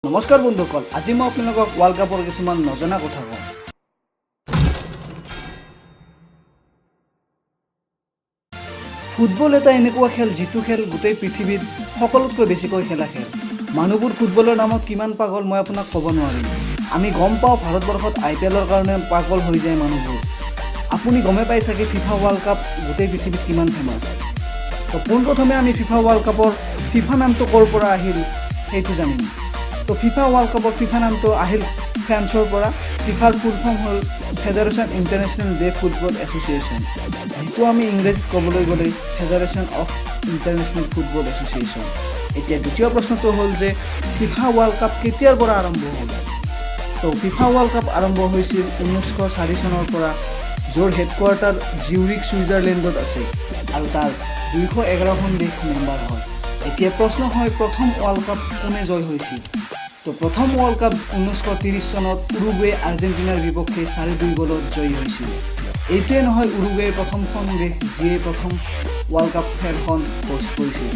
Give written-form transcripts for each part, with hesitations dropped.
নমস্কাৰ বন্ধুসকল, আজি মই আপোনালোকক ৱৰ্ল্ড কাপৰ কিছুমান নজনা কথা কম। ফুটবল এটা এনেকুৱা খেল যিটো খেল গোটেই পৃথিৱীত সকলোতকৈ বেছিকৈ খেলা খেল। মানুহবোৰ ফুটবলৰ নামত কিমান পাগল মই আপোনাক ক'ব নোৱাৰিম। আমি গম পাওঁ ভাৰতবৰ্ষত IPLৰ কাৰণে পাগল হৈ যায় মানুহবোৰ। আপুনি গমে পাই চাগে FIFA ৱৰ্ল্ড কাপ গোটেই পৃথিৱীত কিমান ফেমাছ। তো পোনপ্ৰথমে আমি FIFA ৱৰ্ল্ড কাপৰ FIFA নামটো ক'ৰ পৰা আহিল সেইটো জানিম। তো FIFA ৱৰ্ল্ড কাপৰ FIFA নামটো আহিল ফ্ৰান্সৰ পৰা। FIFAৰ ফুল ফৰ্ম হ'ল federation international day football association, যিটো আমি ইংৰাজীত ক'বলৈ গ'লে federation of international football association. এতিয়া দ্বিতীয় প্ৰশ্নটো হ'ল যে FIFA ৱৰ্ল্ড কাপ কেতিয়াৰ পৰা আৰম্ভ হ'ল। তো FIFA ৱৰ্ল্ড কাপ আৰম্ভ হৈছিল 1904 চনৰ পৰা, য'ৰ হেডকোৱাৰ্টাৰ জিউৰিক ছুইজাৰলেণ্ডত আছে আৰু তাৰ 211খন দেশ মেম্বাৰ হয়। এতিয়া প্ৰশ্ন হয় প্ৰথম ৱৰ্ল্ড কাপ কোনে জয় হৈছিল। তো প্ৰথম ৱৰ্ল্ড কাপ 1930 চনত উৰুগুৱে আৰ্জেণ্টিনাৰ বিপক্ষে 4-2 গ'লত জয়ী হৈছিল। এইটোৱে নহয় উৰুগুৱেৰ প্ৰথমখন দেশ যিয়ে প্ৰথম ৱৰ্ল্ড কাপ খেলখন হোষ্ট কৰিছিল।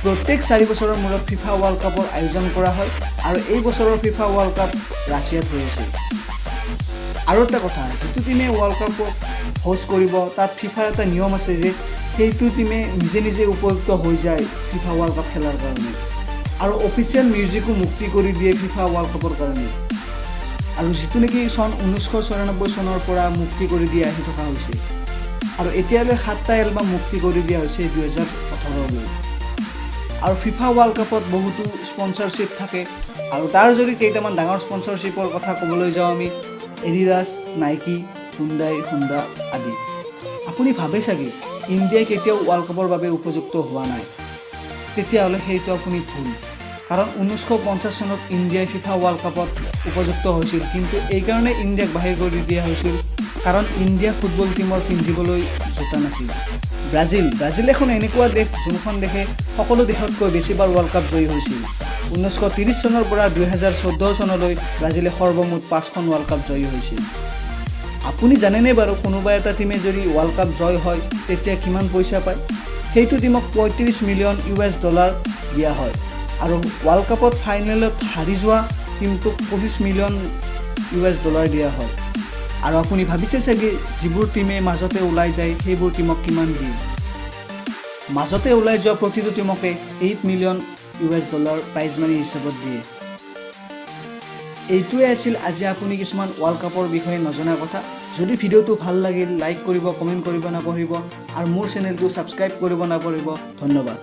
প্ৰত্যেক 4 বছৰৰ মূৰত FIFA ৱৰ্ল্ড কাপৰ আয়োজন কৰা হয় আৰু এই বছৰৰ FIFA ৱৰ্ল্ড কাপ ৰাছিয়াত হৈ আছে। আৰু এটা কথা, যিটো টিমে ৱৰ্ল্ড কাপক হোষ্ট কৰিব তাত FIFAৰ এটা নিয়ম আছে যে সেইটো টিমে নিজে নিজে উপযুক্ত হৈ যায় FIFA ৱৰ্ল্ড কাপ খেলাৰ কাৰণে, আৰু অফিচিয়েল মিউজিকো মুক্তি কৰি দিয়ে FIFA ৱৰ্ল্ড কাপৰ কাৰণে, আৰু যিটো নেকি চন 1994 চনৰ পৰা মুক্তি কৰি দিয়া আহি থকা হৈছে, আৰু এতিয়ালৈ 7টা এলবাম মুক্তি কৰি দিয়া হৈছে 2018লৈ। আৰু FIFA ৱৰ্ল্ড কাপত বহুতো স্পনচাৰশ্বিপ থাকে, আৰু তাৰ যদি কেইটামান ডাঙৰ স্পনচাৰশ্বিপৰ কথা ক'বলৈ যাওঁ আমি এডিডাছ, নাইকি, হুণ্ডাই, হোণ্ডা আদি। আপুনি ভাবে চাগে ইণ্ডিয়াই কেতিয়াও ৱৰ্ল্ড কাপৰ বাবে উপযুক্ত হোৱা নাই। তেতিয়াহ'লে সেইটো আপুনি ভুল, কাৰণ 1950 চনত ইণ্ডিয়াই FIFA ৱৰ্ল্ড কাপত উপযুক্ত হৈছিল, কিন্তু এইকাৰণে ইণ্ডিয়াক বাহিৰ কৰি দিয়া হৈছিল কাৰণ ইণ্ডিয়া ফুটবল টীমৰ পিন্ধিবলৈ জোতা নাছিল। ব্ৰাজিল এখন এনেকুৱা দেশ যোনখন দেশে সকলো দেশতকৈ বেছিবাৰ ৱৰ্ল্ড কাপ জয়ী হৈছিল। 1930 চনৰ পৰা 2014 চনলৈ ব্ৰাজিলে সৰ্বমুঠ 5খন ৱৰ্ল্ড কাপ জয়ী হৈছিল। আপুনি জানেনে বাৰু কোনোবা এটা টীমে যদি ৱৰ্ল্ড কাপ জয় হয় তেতিয়া কিমান পইচা পায়? সেইটো টীমক $35 মিলিয়ন দিয়া হয়, আৰু ৱৰ্ল্ড কাপত ফাইনেলত হাৰি যোৱা টীমটোক $25 মিলিয়ন দিয়া হয়। আৰু আপুনি ভাবিছে চাগে যিবোৰ টীমে মাজতে ওলাই যায় সেইবোৰ টীমক কিমান দিয়ে। মাজতে ওলাই যোৱা প্ৰতিটো টীমকে $8 মিলিয়ন প্ৰাইজ মানি হিচাপত দিয়ে। এইটোৱে আছিল আজি আপুনি কিছুমান ৱৰ্ল্ড কাপৰ বিষয়ে নজনা কথা। যদি ভিডিঅ'টো ভাল লাগিল লাইক কৰিব, কমেণ্ট কৰিব নাপাহৰিব, আৰু মোৰ চেনেলটো ছাবস্ক্ৰাইব কৰিব নাপাহৰিব। ধন্যবাদ।